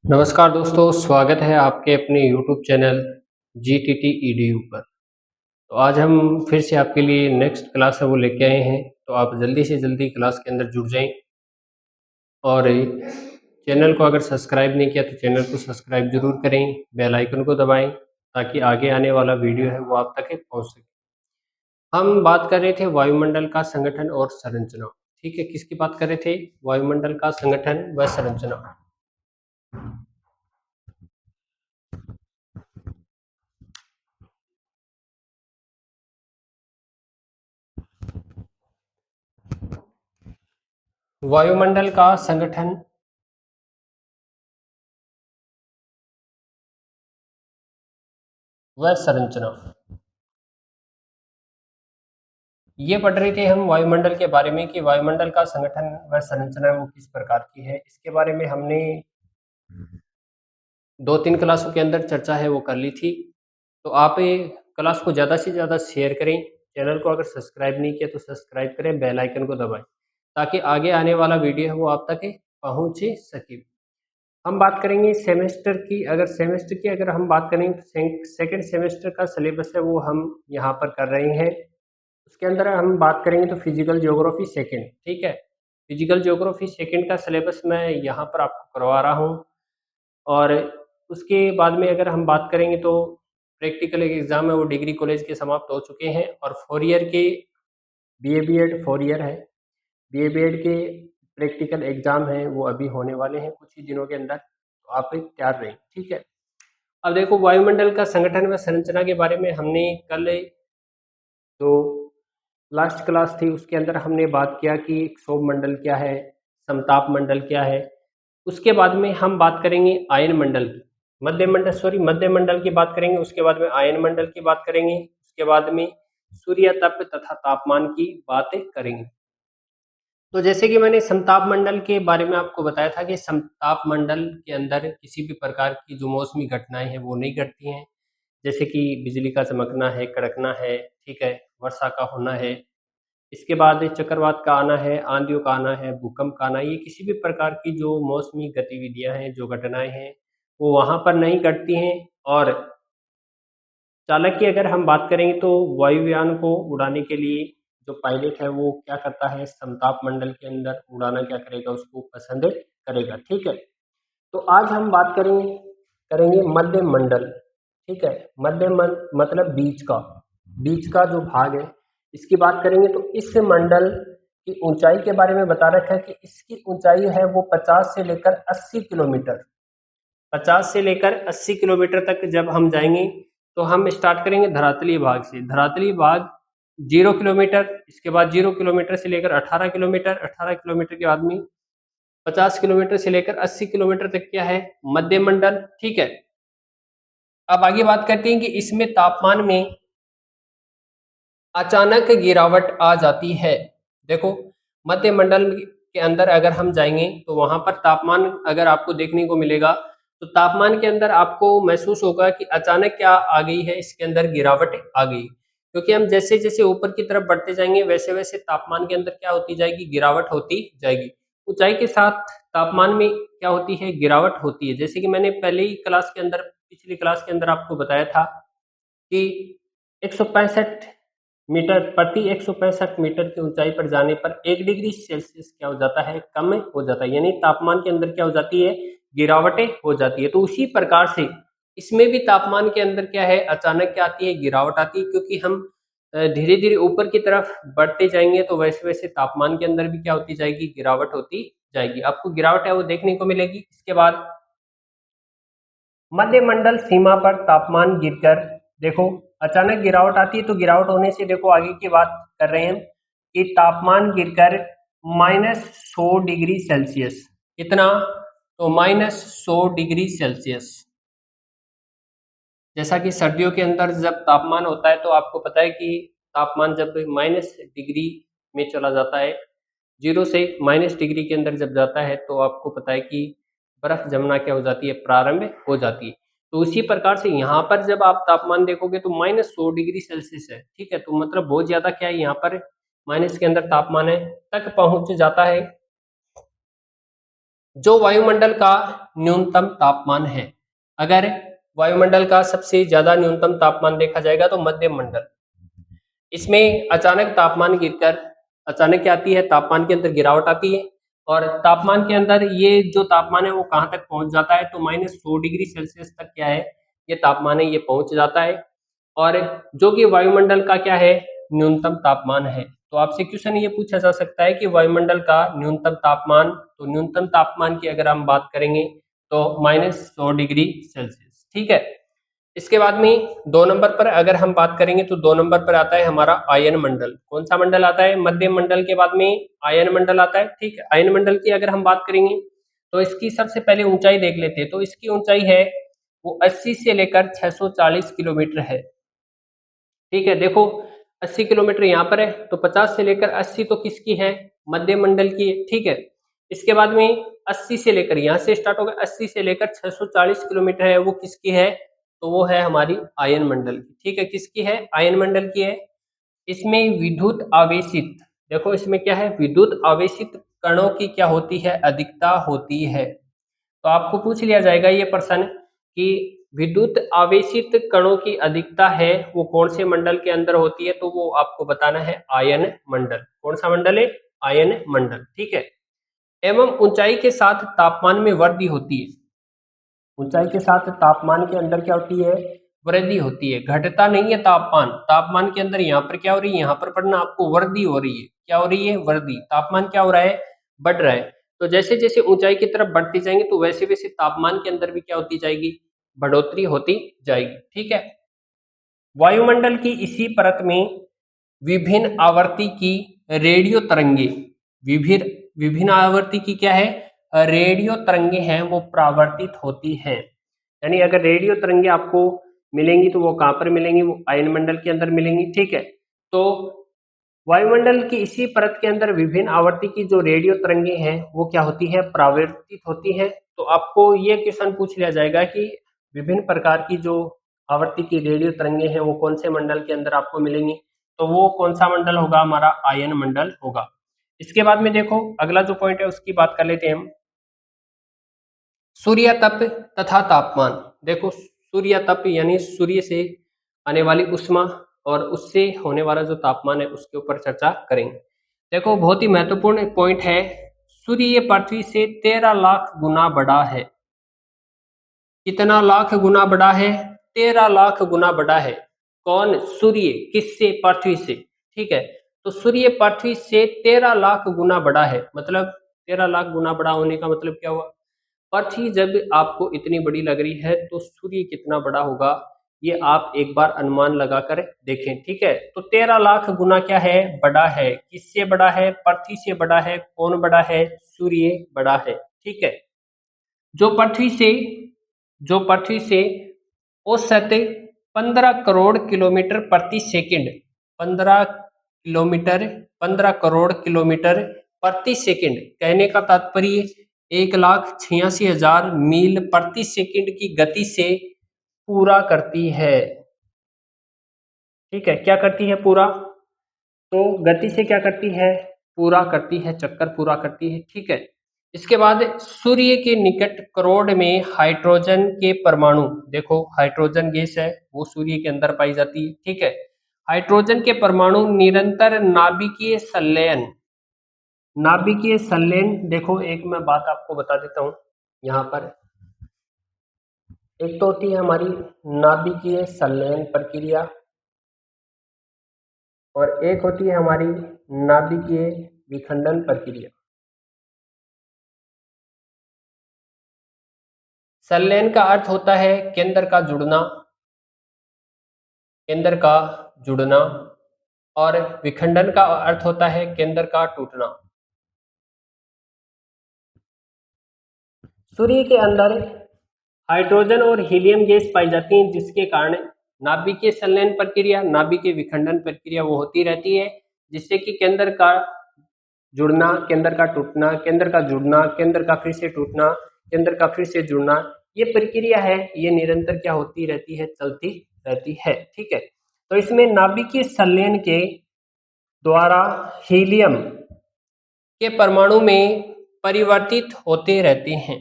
नमस्कार दोस्तों, स्वागत है आपके अपने YouTube चैनल GTT EDU पर। तो आज हम फिर से आपके लिए नेक्स्ट क्लास है वो लेके आए हैं, तो आप जल्दी से जल्दी क्लास के अंदर जुड़ जाएं और चैनल को अगर सब्सक्राइब नहीं किया तो चैनल को सब्सक्राइब जरूर करें, बेल आइकन को दबाएं ताकि आगे आने वाला वीडियो है वो आप तक पहुंच सके। हम बात कर रहे थे वायुमंडल का संगठन और संरचना। ठीक है, किसकी बात कर रहे थे? वायुमंडल का संगठन व संरचना। वायुमंडल का संगठन व संरचना, ये पढ़ रहे थे हम वायुमंडल के बारे में कि वायुमंडल का संगठन व संरचना वो किस प्रकार की है। इसके बारे में हमने 2-3 क्लासों के अंदर चर्चा है वो कर ली थी। तो आप ये क्लास को ज़्यादा से ज़्यादा शेयर करें, चैनल को अगर सब्सक्राइब नहीं किया तो सब्सक्राइब करें, बेल आइकन को दबाएं ताकि आगे आने वाला वीडियो है वो आप तक पहुँच सके। हम बात करेंगे सेमेस्टर की। अगर हम बात करें तो सेकंड सेमेस्टर का सिलेबस है वो हम यहाँ पर कर रहे हैं। उसके अंदर हम बात करेंगे तो फिजिकल ज्योग्राफी सेकंड। ठीक है, फिजिकल ज्योग्राफी सेकंड का सिलेबस मैं यहाँ पर आपको करवा रहा हूँ। और उसके बाद में अगर हम बात करेंगे तो प्रैक्टिकल एक एग्ज़ाम है वो डिग्री कॉलेज के समाप्त हो चुके हैं और 4 ईयर के बीए बीएड 4 ईयर है। बीए बीएड के प्रैक्टिकल एग्ज़ाम हैं वो अभी होने वाले हैं कुछ ही दिनों के अंदर, तो आप तैयार रहें। ठीक है, अब देखो वायुमंडल का संगठन व संरचना के बारे में हमने कल जो लास्ट क्लास थी उसके अंदर हमने बात किया कि क्षोभ मंडल क्या है, समताप मंडल क्या है। उसके बाद में हम बात करेंगे आयन मंडल की, मध्य मंडल की बात करेंगे। उसके बाद में आयन मंडल की बात करेंगे। उसके बाद में सूर्य तप तथा तापमान की बातें करेंगे। तो जैसे कि मैंने समताप मंडल के बारे में आपको बताया था कि समताप मंडल के अंदर किसी भी प्रकार की जो मौसमी घटनाएं हैं वो नहीं घटती हैं, जैसे कि बिजली का चमकना है, कड़कना है, ठीक है, वर्षा का होना है। इसके बाद चक्रवात का आना है, आंधियों का आना है, भूकंप का आना, ये किसी भी प्रकार की जो मौसमी गतिविधियां हैं, जो घटनाएं हैं, वो वहां पर नहीं घटती हैं। और चाणक्य अगर हम बात करेंगे तो वायुयान को उड़ाने के लिए जो पायलट है वो क्या करता है, समताप मंडल के अंदर उड़ाना क्या करेगा, उसको पसंद करेगा। ठीक है, तो आज हम बात करेंगे करेंगे मध्य मंडल। ठीक है, मतलब बीच का जो भाग है इसकी बात करेंगे। तो इस मंडल की ऊंचाई के बारे में बता रखा है कि इसकी ऊंचाई है वो 50 से लेकर 80 किलोमीटर। 50 से लेकर 80 किलोमीटर तक जब हम जाएंगे तो हम स्टार्ट करेंगे धरातलीय भाग से। धरातलीय भाग 0 किलोमीटर, इसके बाद 0 किलोमीटर से लेकर 18 किलोमीटर, 18 किलोमीटर के बाद में 50 किलोमीटर से लेकर 80 किलोमीटर तक क्या है, मध्य मंडल। ठीक है, अब आगे बात करते हैं कि इसमें तापमान में अचानक गिरावट आ जाती है। देखो, मध्य मंडल के अंदर अगर हम जाएंगे तो वहां पर तापमान अगर आपको देखने को मिलेगा तो तापमान के अंदर आपको महसूस होगा कि अचानक क्या आ गई है, इसके अंदर गिरावट आ गई। क्योंकि हम जैसे जैसे ऊपर की तरफ बढ़ते जाएंगे वैसे वैसे तापमान के अंदर क्या होती जाएगी, गिरावट होती जाएगी। ऊंचाई के साथ तापमान में क्या होती है, गिरावट होती है। जैसे कि मैंने पहले ही क्लास के अंदर, पिछली क्लास के अंदर आपको बताया था कि 165 मीटर प्रति 165 मीटर की ऊंचाई पर जाने पर 1 डिग्री सेल्सियस क्या हो जाता है, कम हो जाता है, यानी तापमान के अंदर क्या हो जाती है, गिरावटें हो जाती है। तो उसी प्रकार से इसमें भी तापमान के अंदर क्या है, अचानक क्या आती है, गिरावट आती है। क्योंकि हम धीरे धीरे ऊपर की तरफ बढ़ते जाएंगे तो वैसे वैसे तापमान के अंदर भी क्या होती जाएगी, गिरावट होती जाएगी। आपको गिरावट है वो देखने को मिलेगी। इसके बाद मध्य मंडल सीमा पर तापमान गिरकर, देखो अचानक गिरावट आती है तो गिरावट होने से देखो आगे की बात कर रहे हैं कि तापमान गिरकर -100 डिग्री सेल्सियस, कितना, तो -100 डिग्री सेल्सियस। जैसा कि सर्दियों के अंदर जब तापमान होता है तो आपको पता है कि तापमान जब -डिग्री में चला जाता है, 0 से -डिग्री के अंदर जब जाता है तो आपको पता है कि बर्फ जमना क्या हो जाती है, प्रारंभ हो जाती है। तो उसी प्रकार से यहाँ पर जब आप तापमान देखोगे तो -100 डिग्री सेल्सियस है। ठीक है, तो मतलब बहुत ज्यादा क्या है, यहाँ पर माइनस के अंदर तापमान है तक पहुंच जाता है। जो वायुमंडल का न्यूनतम तापमान है, अगर वायुमंडल का सबसे ज्यादा न्यूनतम तापमान देखा जाएगा तो मध्यम मंडल, इसमें अचानक तापमान गिरकर अचानक क्या आती है, तापमान के अंदर गिरावट आती है और तापमान के अंदर ये जो तापमान है वो कहाँ तक पहुंच जाता है, तो -100 डिग्री सेल्सियस तक क्या है, ये तापमान है, ये पहुंच जाता है। और जो कि वायुमंडल का क्या है, न्यूनतम तापमान है। तो आपसे क्वेश्चन ये पूछा जा सकता है कि वायुमंडल का न्यूनतम तापमान, तो न्यूनतम तापमान की अगर हम बात करेंगे तो -100 डिग्री सेल्सियस, ठीक है। इसके बाद में 2 नंबर पर अगर हम बात करेंगे तो 2 नंबर पर आता है हमारा आयन मंडल। कौन सा मंडल आता है, मध्यम मंडल के बाद में आयन मंडल आता है, ठीक है। आयन मंडल की अगर हम बात करेंगे तो इसकी सबसे पहले ऊंचाई देख लेते हैं। तो इसकी ऊंचाई है वो 80 से लेकर 640 किलोमीटर है, ठीक है। देखो 80 किलोमीटर यहाँ पर है, तो 50 से लेकर 80 तो किसकी है, मध्य मंडल की है, ठीक है। इसके बाद में 80 से लेकर यहाँ से स्टार्ट होगा, 80 से लेकर 640 किलोमीटर है, वो किसकी है, तो वो है हमारी आयन मंडल की, ठीक है। किसकी है, आयन मंडल की है। इसमें विद्युत आवेशित, देखो इसमें क्या है, विद्युत आवेशित कणों की क्या होती है, अधिकता होती है। तो आपको पूछ लिया जाएगा ये प्रश्न कि विद्युत आवेशित कणों की अधिकता है वो कौन से मंडल के अंदर होती है, तो वो आपको बताना है आयन मंडल। कौन सा मंडल है, आयन मंडल, ठीक है। एवं ऊंचाई के साथ तापमान में वृद्धि होती है। ऊंचाई के साथ तापमान के अंदर क्या होती है, वृद्धि होती है, घटता नहीं है तापमान। तापमान के अंदर यहाँ पर क्या हो रही है, यहाँ पर पढ़ना आपको, वृद्धि हो रही है। क्या हो रही है, वृद्धि। तापमान क्या हो रहा है, बढ़ रहा है। तो जैसे जैसे ऊंचाई की तरफ बढ़ते जाएंगे तो वैसे वैसे तापमान के अंदर भी क्या होती जाएगी, बढ़ोतरी होती जाएगी, ठीक है। वायुमंडल की इसी परत में विभिन्न आवर्ती की रेडियो तरंगे, विभिन्न विभिन्न आवर्ती की क्या है, रेडियो तरंगे हैं, वो परावर्तित होती हैं। यानी अगर रेडियो तरंगे आपको मिलेंगी तो वो कहाँ पर मिलेंगी, वो आयन मंडल के अंदर मिलेंगी, ठीक है। तो वायुमंडल की इसी परत के अंदर विभिन्न आवर्ती की जो रेडियो तरंगे हैं वो क्या होती है, परावर्तित होती हैं। तो आपको ये क्वेश्चन पूछ लिया जाएगा कि विभिन्न प्रकार की जो आवर्ती की रेडियो तरंगे हैं वो कौन से मंडल के अंदर आपको मिलेंगी, तो वो कौन सा मंडल होगा, हमारा आयन मंडल होगा। इसके बाद में देखो अगला जो पॉइंट है उसकी बात कर लेते हैं हम, सूर्य तप तथा तापमान। देखो सूर्य तप यानी सूर्य से आने वाली उष्मा और उससे होने वाला जो तापमान है उसके ऊपर चर्चा करेंगे। देखो बहुत ही महत्वपूर्ण पॉइंट है, सूर्य पृथ्वी से 13 लाख गुना बड़ा है। कितना लाख गुना बड़ा है, 13 लाख गुना बड़ा है। कौन, सूर्य, किससे, पृथ्वी से, ठीक है। तो सूर्य पृथ्वी से 13 लाख गुना बड़ा है, मतलब 13 लाख गुना बड़ा होने का मतलब क्या हुआ, पृथ्वी जब आपको इतनी बड़ी लग रही है तो सूर्य कितना बड़ा होगा, ये आप एक बार अनुमान लगाकर देखें, ठीक है। तो 13 लाख गुना क्या है, बड़ा है। किससे बड़ा है, पृथ्वी से बड़ा है। कौन बड़ा है, सूर्य बड़ा है, ठीक है। जो पृथ्वी से जो पृथ्वी से औसत 15 करोड़ किलोमीटर प्रति सेकंड, 15 किलोमीटर 15 करोड़ किलोमीटर प्रति सेकंड, कहने का तात्पर्य 1,86,000 मील प्रति सेकंड की गति से पूरा करती है, ठीक है। क्या करती है, पूरा, तो गति से क्या करती है, पूरा करती है, चक्कर पूरा करती है, ठीक है। इसके बाद सूर्य के निकट करोड़ में हाइड्रोजन के परमाणु, देखो हाइड्रोजन गैस है वो सूर्य के अंदर पाई जाती है, ठीक है। हाइड्रोजन के परमाणु निरंतर नाभिकीय संलयन, नाभिकीय संलयन, देखो एक मैं बात आपको बता देता हूँ यहाँ पर। एक तो होती है हमारी नाभिकीय संलयन प्रक्रिया और एक होती है हमारी नाभिकीय विखंडन प्रक्रिया। संलयन का अर्थ होता है केंद्र का जुड़ना, केंद्र का जुड़ना, और विखंडन का अर्थ होता है केंद्र का टूटना। सूर्य के अंदर हाइड्रोजन और हीलियम गैस पाई जाती है जिसके कारण नाभिकीय संलयन प्रक्रिया, नाभिकीय विखंडन प्रक्रिया वो होती रहती है, जिससे कि केंद्र का जुड़ना, केंद्र का टूटना, केंद्र का जुड़ना, केंद्र का फिर से टूटना, केंद्र का फिर से जुड़ना, ये प्रक्रिया है, ये निरंतर क्या होती रहती है, चलती रहती है, ठीक है। तो इसमें नाभिकीय संलयन के द्वारा हीलियम के परमाणु में परिवर्तित होते रहते हैं।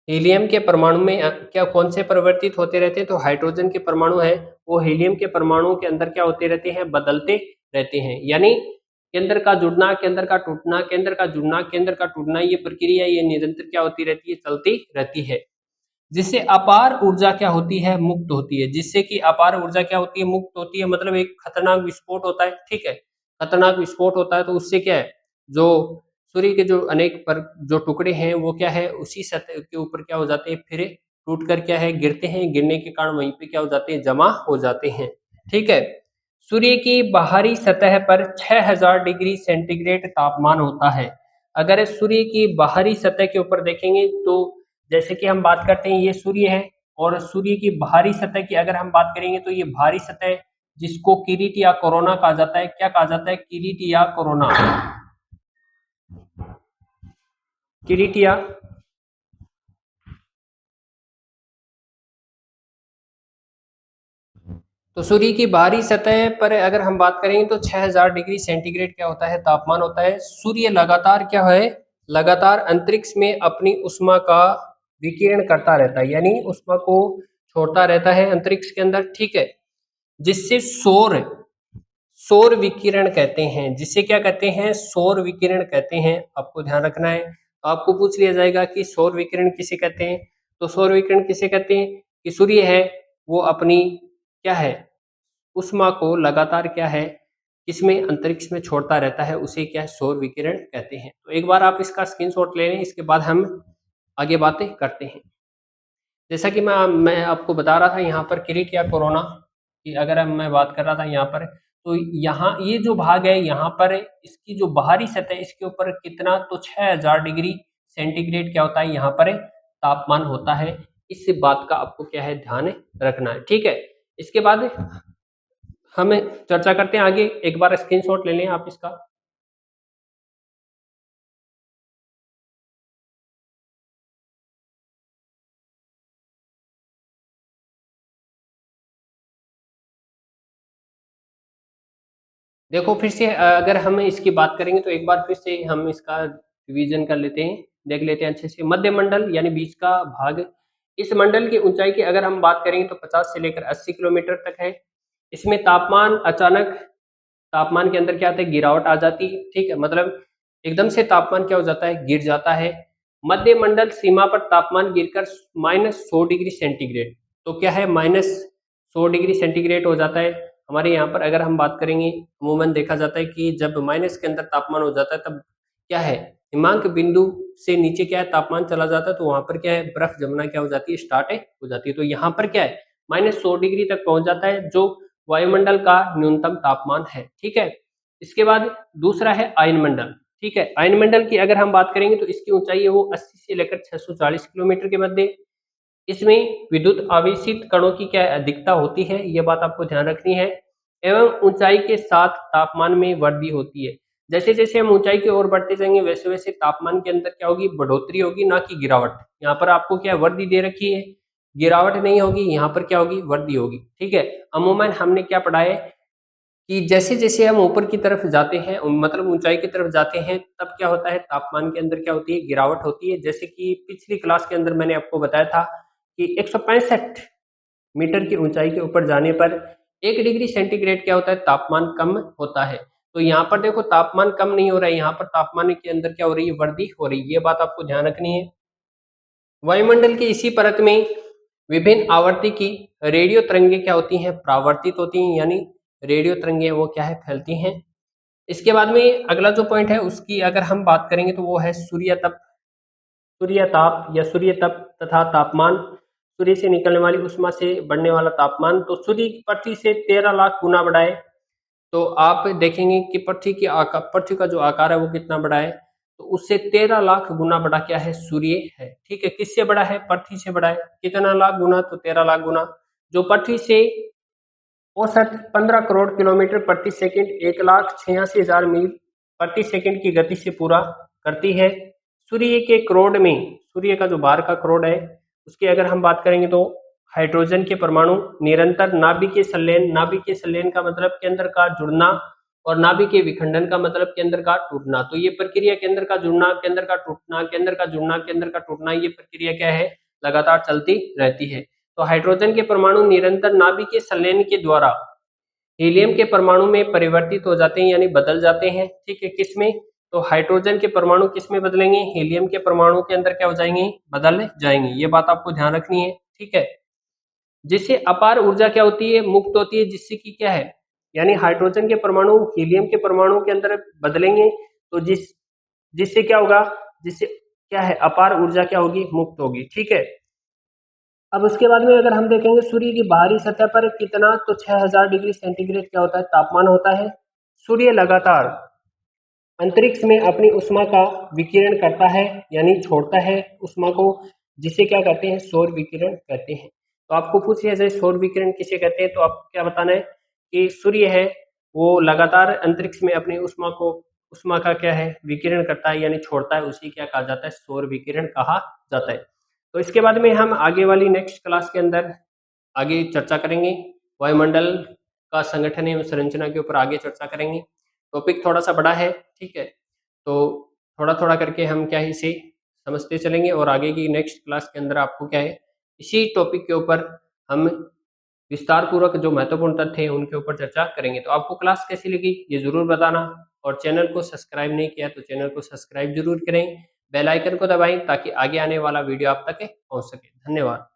हीलियम के परमाणु में क्या कौन से परिवर्तित होते रहते हैं? तो हाइड्रोजन के परमाणु है वो हीलियम के परमाणुओं के अंदर क्या होते रहते हैं? बदलते रहते हैं। यानी केंद्र का जुड़ना, केंद्र का टूटना, केंद्र का जुड़ना, केंद्र का टूटना, ये प्रक्रिया ये निरंतर क्या होती रहती है? चलती रहती है। जिससे अपार ऊर्जा क्या होती है? मुक्त होती है। जिससे कि अपार ऊर्जा क्या होती है? मुक्त होती है। मतलब एक खतरनाक विस्फोट होता है, ठीक है? खतरनाक विस्फोट होता है तो उससे क्या है, जो सूर्य के जो अनेक पर जो टुकड़े हैं वो क्या है, उसी सतह के ऊपर क्या हो जाते हैं, फिर टूट कर क्या है, गिरते हैं। गिरने के कारण वहीं पे क्या हो जाते हैं? जमा हो जाते हैं, ठीक है? सूर्य की बाहरी सतह पर 6000 डिग्री सेंटीग्रेड तापमान होता है। अगर सूर्य की बाहरी सतह के ऊपर देखेंगे तो जैसे कि हम बात करते हैं ये सूर्य है, और सूर्य की बाहरी सतह की अगर हम बात करेंगे तो ये बाहरी सतह जिसको किरीट या कोरोना कहा जाता है, क्या कहा जाता है? किरीट या कोरोना, किरीट या तो सूर्य की बाहरी सतह पर अगर हम बात करेंगे तो 6000 डिग्री सेंटीग्रेड क्या होता है? तापमान होता है। सूर्य लगातार क्या है? लगातार अंतरिक्ष में अपनी ऊष्मा का विकिरण करता रहता है, यानी ऊष्मा को छोड़ता रहता है अंतरिक्ष के अंदर, ठीक है? जिससे सौर सौर विकिरण कहते हैं। जिसे क्या कहते हैं? सौर विकिरण कहते हैं। आपको ध्यान रखना है। आपको पूछ लिया जाएगा कि सौर विकिरण किसे कहते हैं? तो सौर विकिरण किसे कहते हैं? कि सूर्य है वो अपनी क्या है, ऊष्मा को लगातार क्या है, किसमें, अंतरिक्ष में छोड़ता रहता है, उसे क्या है, सौर विकिरण कहते हैं। तो एक बार आप इसका स्क्रीनशॉट ले लें, इसके बाद हम आगे बातें करते हैं। जैसा कि मैं आपको बता रहा था यहाँ पर किरीट या कोरोना की अगर मैं बात कर रहा था यहाँ पर, तो यहाँ ये जो भाग है यहाँ पर इसकी जो बाहरी सतह है इसके ऊपर कितना, तो 6000 डिग्री सेंटीग्रेड क्या होता है यहाँ पर तापमान होता है। इस बात का आपको क्या है, ध्यान रखना है, ठीक है? इसके बाद हम चर्चा करते हैं आगे। एक बार स्क्रीनशॉट ले लें आप इसका। देखो फिर से अगर हम इसकी बात करेंगे तो एक बार फिर से हम इसका रिवीजन कर लेते हैं, देख लेते हैं अच्छे से। मध्य मंडल यानी बीच का भाग, इस मंडल की ऊंचाई की अगर हम बात करेंगे तो 50 से लेकर 80 किलोमीटर तक है। इसमें तापमान अचानक, तापमान के अंदर क्या आता है, गिरावट आ जाती है, ठीक है? मतलब एकदम से तापमान क्या हो जाता है, गिर जाता है। मध्य मंडल सीमा पर तापमान गिरकर -100 डिग्री सेंटीग्रेड, तो क्या है, -100 डिग्री सेंटीग्रेड हो जाता है। हमारे यहाँ पर अगर हम बात करेंगे, अमूमन देखा जाता है कि जब माइनस के अंदर तापमान हो जाता है तब क्या है, हिमांक बिंदु से नीचे क्या है, तापमान चला जाता है, तो वहां पर क्या है, बर्फ जमना क्या हो जाती है, स्टार्ट हो जाती है। तो यहाँ पर क्या है, -100 डिग्री तक पहुंच जाता है, जो वायुमंडल का न्यूनतम तापमान है, ठीक है? इसके बाद दूसरा है आयनमंडल, ठीक है? आयनमंडल की अगर हम बात करेंगे तो इसकी ऊंचाई है वो 80 से लेकर 640 किलोमीटर के मध्य। इसमें विद्युत आवेशित कणों की क्या अधिकता होती है, ये बात आपको ध्यान रखनी है। एवं ऊंचाई के साथ तापमान में वृद्धि होती है। जैसे जैसे हम ऊंचाई की ओर बढ़ते जाएंगे वैसे वैसे तापमान के अंदर क्या होगी, बढ़ोतरी होगी, ना कि गिरावट। यहाँ पर आपको क्या वृद्धि दे रखी है, गिरावट नहीं होगी, यहाँ पर क्या होगी, वृद्धि होगी, ठीक है? अमूमन हमने क्या पढ़ा है कि जैसे जैसे हम ऊपर की तरफ जाते हैं, मतलब ऊंचाई की तरफ जाते हैं, तब क्या होता है, तापमान के अंदर क्या होती है, गिरावट होती है। जैसे कि पिछली क्लास के अंदर मैंने आपको बताया था कि 165 मीटर की ऊंचाई के ऊपर जाने पर 1 डिग्री सेंटीग्रेड क्या होता है, तापमान कम होता है। तो यहाँ पर देखो तापमान कम नहीं हो रहा है, यहाँ पर तापमान के अंदर क्या हो रही है, वृद्धि हो रही है। ये बात आपको ध्यान रखनी है। वायुमंडल की इसी परत में विभिन्न आवर्ती की रेडियो तरंगे क्या होती हैं, परावर्तित होती हैं, यानी रेडियो तरंगे वो क्या है, फैलती हैं। इसके बाद में अगला जो पॉइंट है उसकी अगर हम बात करेंगे तो वो है सूर्य तप, सूर्य ताप या सूर्य तप तथा तापमान, सूर्य से निकलने वाली उष्मा से बढ़ने वाला तापमान। तो सूर्य की पृथ्वी से 13 लाख गुना बड़ा है। तो आप देखेंगे कि पृथ्वी का जो आकार है वो कितना बड़ा है, तो उससे 13 लाख गुना बड़ा क्या है, सूर्य है, ठीक है? किससे बड़ा है, पृथ्वी से बड़ा है। कितना लाख गुना, तो 13 लाख गुना। जो पृथ्वी से औसत 15 करोड़ किलोमीटर प्रति सेकंड, 1,86,000 मील प्रति सेकंड की गति से पूरा करती है। सूर्य के करोड़ में, सूर्य का जो बाहर का करोड़ है उसकी अगर हम बात करेंगे तो हाइड्रोजन के परमाणु निरंतर नाभिकीय संलयन, नाभिकीय संलयन का मतलब के अंदर का जुड़ना, और नाभिक के विखंडन का मतलब केंद्र का टूटना। तो ये प्रक्रिया केंद्र का जुड़ना, केंद्र का टूटना, केंद्र का जुड़ना, केंद्र का टूटना, ये प्रक्रिया क्या है, लगातार चलती रहती है। तो हाइड्रोजन के परमाणु निरंतर नाभिक के संलयन के द्वारा हीलियम के परमाणु में परिवर्तित हो जाते हैं, यानी बदल जाते हैं। ठीक है, किसमें, तो हाइड्रोजन के परमाणु किसमें बदलेंगे, हीलियम के परमाणु के अंदर क्या हो जाएंगे, बदल जाएंगे। ये बात आपको ध्यान रखनी है। ठीक है, जिससे अपार ऊर्जा क्या होती है, मुक्त होती है, जिससे कि क्या है, यानी हाइड्रोजन के परमाणु हीलियम के परमाणु के अंदर बदलेंगे, तो जिससे क्या होगा, जिससे क्या है, अपार ऊर्जा क्या होगी, मुक्त होगी। ठीक है, अब उसके बाद में अगर हम देखेंगे सूर्य की बाहरी सतह पर कितना, तो 6000 डिग्री सेंटीग्रेड क्या होता है, तापमान होता है। सूर्य लगातार अंतरिक्ष में अपनी उष्मा का विकिरण करता है, यानी छोड़ता है उष्मा को, जिसे क्या कहते हैं, सौर विकिरण कहते हैं। तो आपको पूछ लिया जाए सौर विकिरण किसे कहते हैं, तो आपको क्या बताना है कि सूर्य है वो लगातार अंतरिक्ष में अपनी उष्मा का क्या है, विकिरण करता है, यानी छोड़ता है, उसी क्या कहा जाता है, सौर विकिरण कहा जाता है। तो इसके बाद में हम आगे वाली नेक्स्ट क्लास के अंदर आगे चर्चा करेंगे, वायुमंडल का संगठन एवं संरचना के ऊपर आगे चर्चा करेंगे। टॉपिक थोड़ा सा बड़ा है। ठीक है, तो थोड़ा थोड़ा करके हम क्या है, इसे समझते चलेंगे और आगे की नेक्स्ट क्लास के अंदर आपको क्या है, इसी टॉपिक के ऊपर हम विस्तार पूर्वक जो महत्वपूर्ण तथ्य हैं उनके ऊपर चर्चा करेंगे। तो आपको क्लास कैसी लगी ये जरूर बताना, और चैनल को सब्सक्राइब नहीं किया तो चैनल को सब्सक्राइब जरूर करें, बेल आइकन को दबाएं ताकि आगे आने वाला वीडियो आप तक पहुंच सके। धन्यवाद।